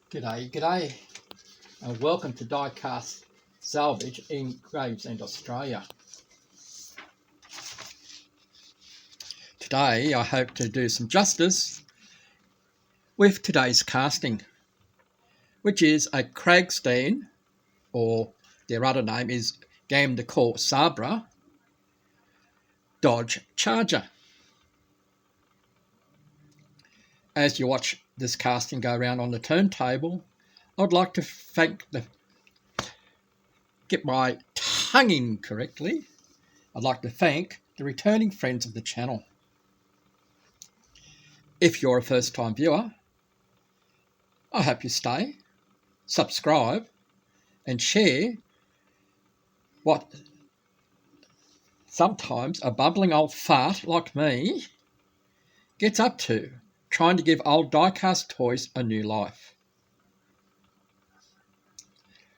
G'day, and welcome to Diecast Salvage in Cragstan, Australia. Today I hope to do some justice with today's casting, which is a Cragstan, or their other name is Gamda Koor Sabra Dodge Charger. As you watch this casting go around on the turntable, I'd like to get my tongue in correctly. I'd like to thank the returning friends of the channel. If you're a first-time viewer, I hope you stay, subscribe, and share what sometimes a bubbling old fart like me gets up to, trying to give old diecast toys a new life.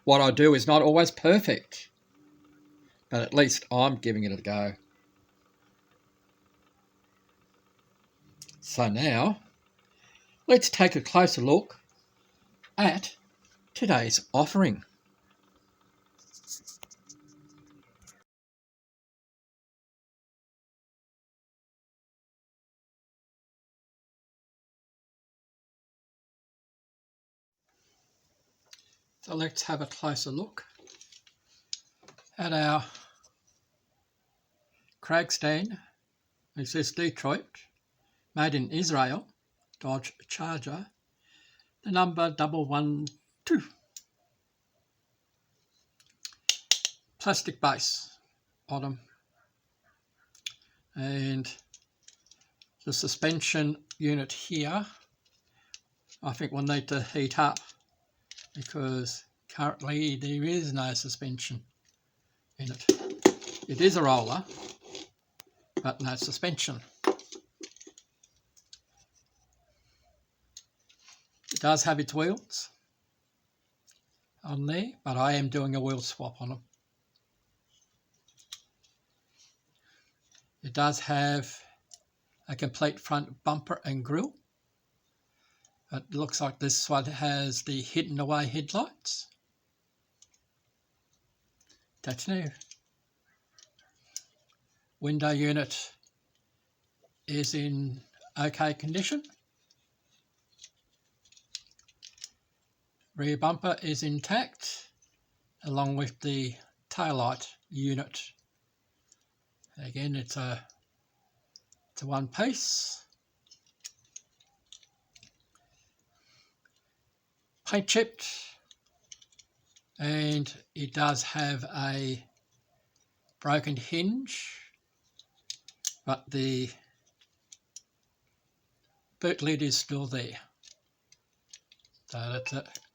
What I do is not always perfect, but at least I'm giving it a go. So now, let's take a closer look at today's offering. So let's have a closer look at our Cragstan, it says Detroit, made in Israel, Dodge Charger, the number 112. Plastic base, bottom, and the suspension unit here, I think we'll need to heat up because currently there is no suspension in it. It is a roller, but no suspension. It does have its wheels on there, but I am doing a wheel swap on them. It does have a complete front bumper and grille. It looks like this one has the hidden away headlights. That's new. Window unit is in okay condition. Rear bumper is intact, along with the taillight unit. Again, it's a one piece. Paint chipped, and it does have a broken hinge, but the boot lid is still there, so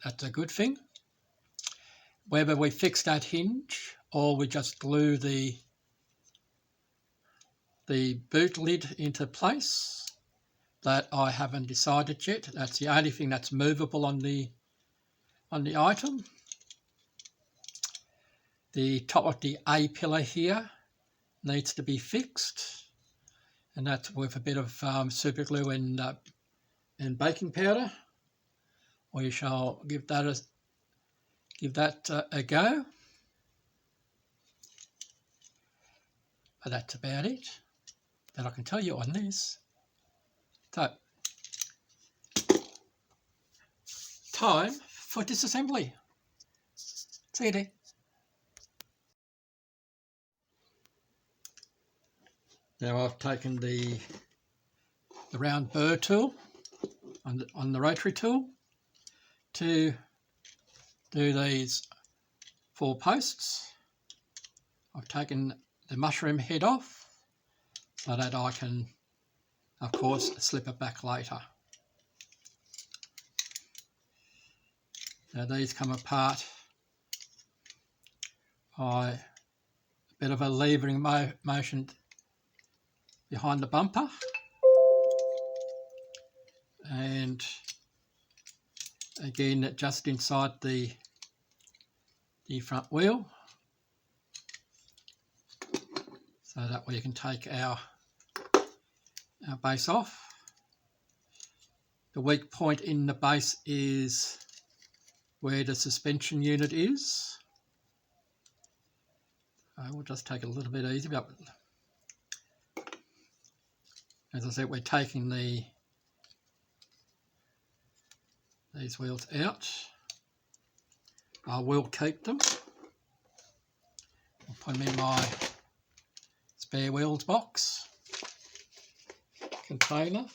that's a good thing. Whether we fix that hinge or we just glue the boot lid into place, that I haven't decided yet. That's the only thing that's movable on the item. The top of the A pillar here needs to be fixed, and that's with a bit of super glue and baking powder. We shall give that a go. But that's about it that I can tell you on this. So, time for disassembly. See you there. Now I've taken the round burr tool on the rotary tool to do these 4 posts. I've taken the mushroom head off so that I can, of course, slip it back later. Now these come apart by a bit of a levering motion behind the bumper, and again just inside the front wheel, so that we can take our base off. The weak point in the base is where the suspension unit is. We'll just take it a little bit easy, but as I said, we're taking these wheels out. I will keep them. I'll put them in my spare wheels box container.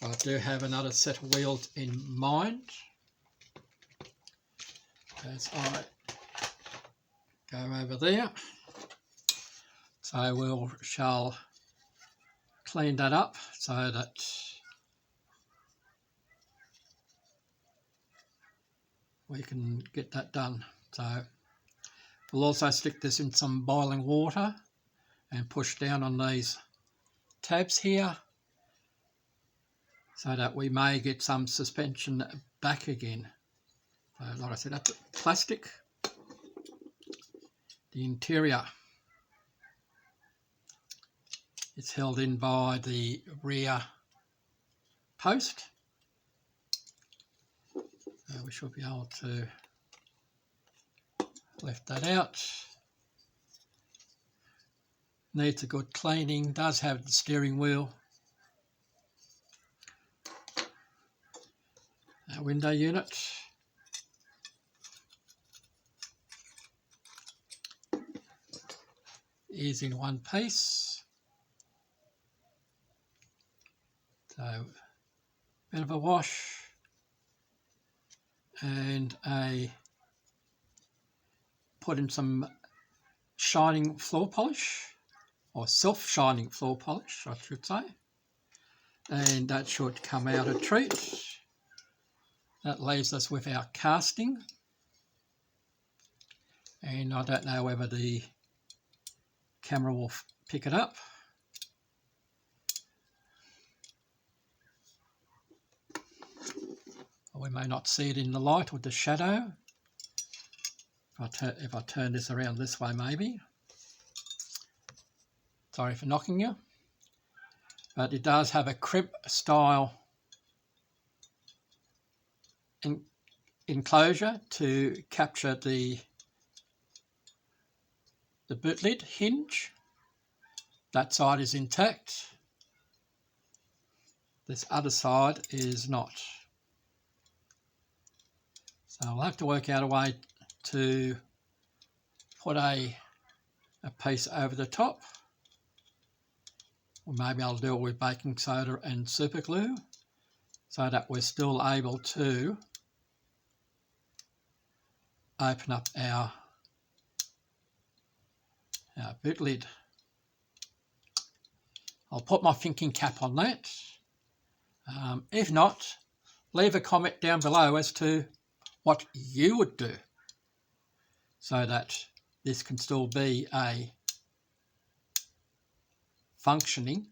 I do have another set of wheels in mind as I go over there. So shall clean that up so that we can get that done. So we'll also stick this in some boiling water and push down on these tabs here so that we may get some suspension back again. So like I said, that's plastic. The interior is held in by the rear post. We should be able to lift that out. Needs a good cleaning, does have the steering wheel. Our window unit. Is in one piece. So, bit of a wash and put in some shining floor polish, or self-shining floor polish I should say, and that should come out a treat. That leaves us with our casting, and I don't know whether the camera will pick it up. We may not see it in the light with the shadow. If I turn this around this way maybe. Sorry for knocking you. But it does have a crimp style enclosure to capture the boot lid hinge. That side is intact. This other side is not. So I'll have to work out a way to put a piece over the top. Or maybe I'll do it with baking soda and super glue so that we're still able to open up our boot lid. I'll put my thinking cap on that. If not, leave a comment down below as to what you would do so that this can still be a functioning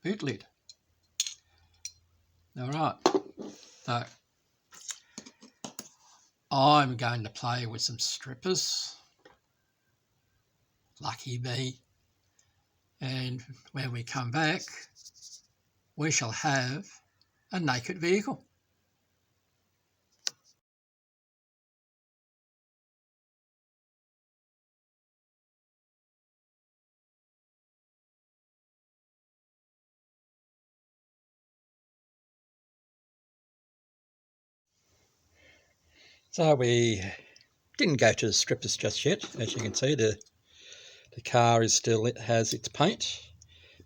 boot lid. Alright, so I'm going to play with some strippers. Lucky me. And when we come back, we shall have a naked vehicle. So we didn't go to the strippers just yet. As you can see, the car is still, it has its paint.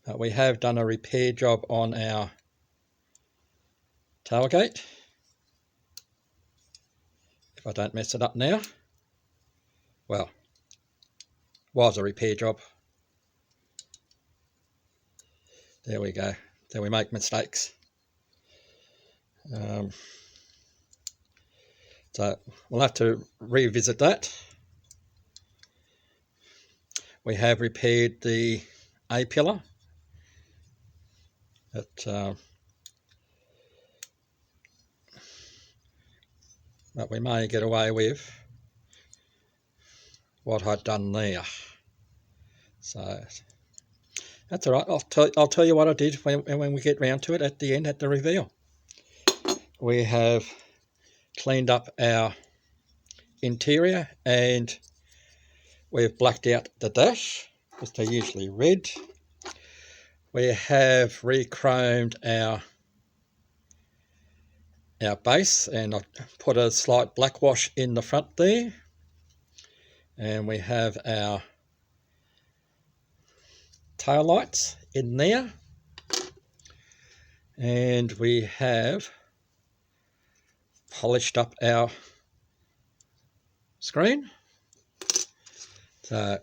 But we have done a repair job on our tailgate. If I don't mess it up now. Well, was a repair job. There we go. So we make mistakes. So we'll have to revisit that. We have repaired the A-pillar. But we may get away with what I'd done there. So that's all right. I'll tell you what I did when we get round to it at the end, at the reveal. We have cleaned up our interior, and we've blacked out the dash because they're usually red. We have re-chromed our base, and I put a slight black wash in the front there, and we have our tail lights in there, and we have polished up our screen. So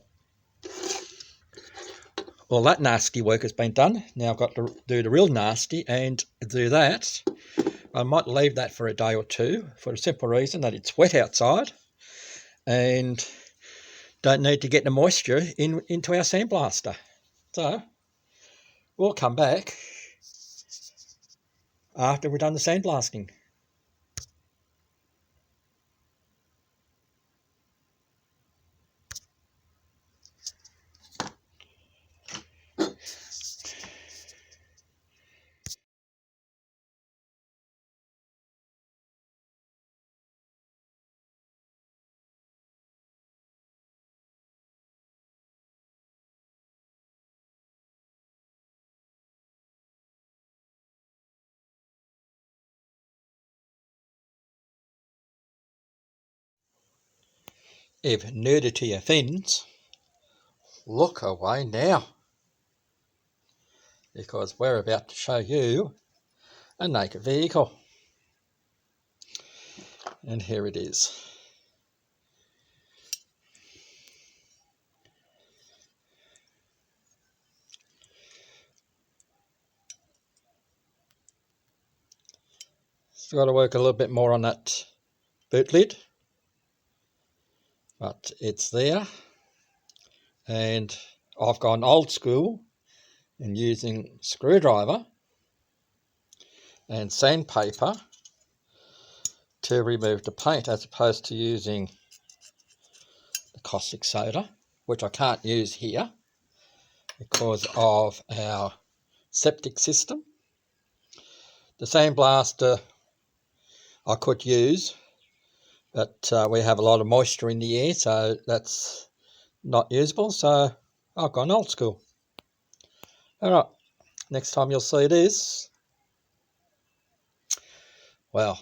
all that nasty work has been done. Now I've got to do the real nasty, and do that, I might leave that for a day or two for the simple reason that it's wet outside and don't need to get the moisture into our sandblaster. So we'll come back after we've done the sandblasting. If nudity offends, look away now, because we're about to show you a naked vehicle. And here it is. Still got to work a little bit more on that boot lid, but it's there. And I've gone old school and using screwdriver and sandpaper to remove the paint, as opposed to using the caustic soda, which I can't use here because of our septic system. The sandblaster I could use, but we have a lot of moisture in the air, so that's not usable, so I've gone old school. Alright, next time you'll see this, well,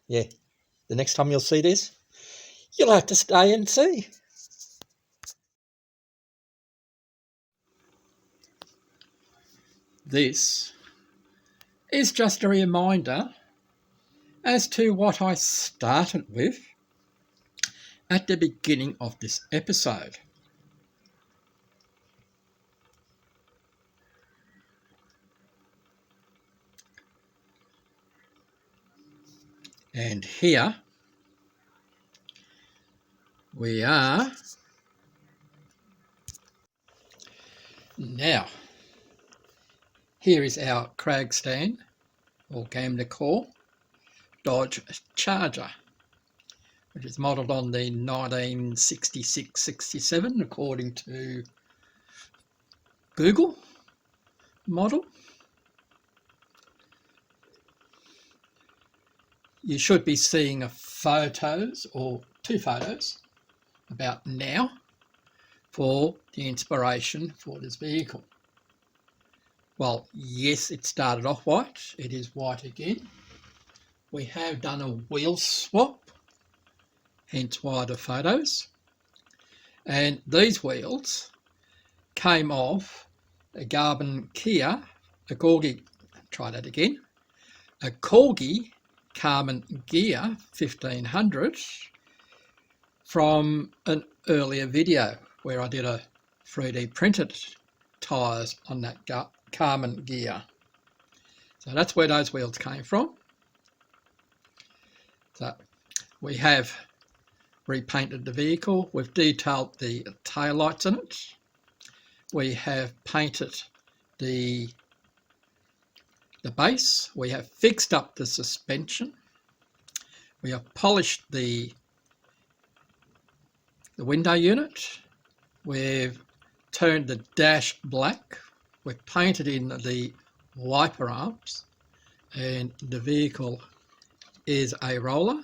yeah, the next time you'll see this, you'll have to stay and see. This is just a reminder as to what I started with at the beginning of this episode. And here we are. Now, here is our Cragstan or Gamda Koor Dodge Charger, which is modelled on the 1966-67 according to Google model. You should be seeing photos, or two photos, about now for the inspiration for this vehicle. Well, yes, it started off white. It is white again. We have done a wheel swap, hence why the photos. And these wheels came off a Carbon Kia, a Corgi, try that again, a Corgi Carbon Gear 1500 from an earlier video where I did a 3D printed tyres on that Carbon Gear. So that's where those wheels came from. So we have repainted the vehicle. We've detailed the tail lights in it. We have painted the base. We have fixed up the suspension. We have polished the window unit. We've turned the dash black. We've painted in the wiper arms, and the vehicle is a roller,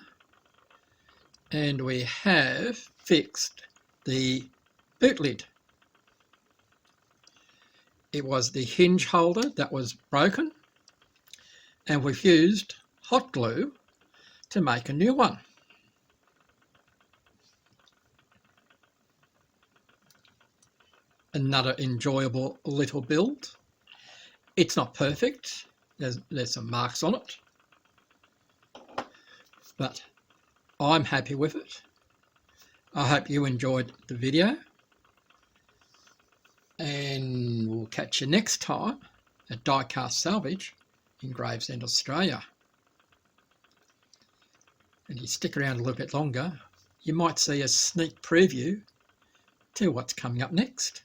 and we have fixed the boot lid. It was the hinge holder that was broken, and we've used hot glue to make a new one. Another enjoyable little build. It's not perfect, there's some marks on it, but I'm happy with it. I hope you enjoyed the video, and we'll catch you next time at Diecast Salvage in Gravesend, Australia. And you stick around a little bit longer, you might see a sneak preview to what's coming up next.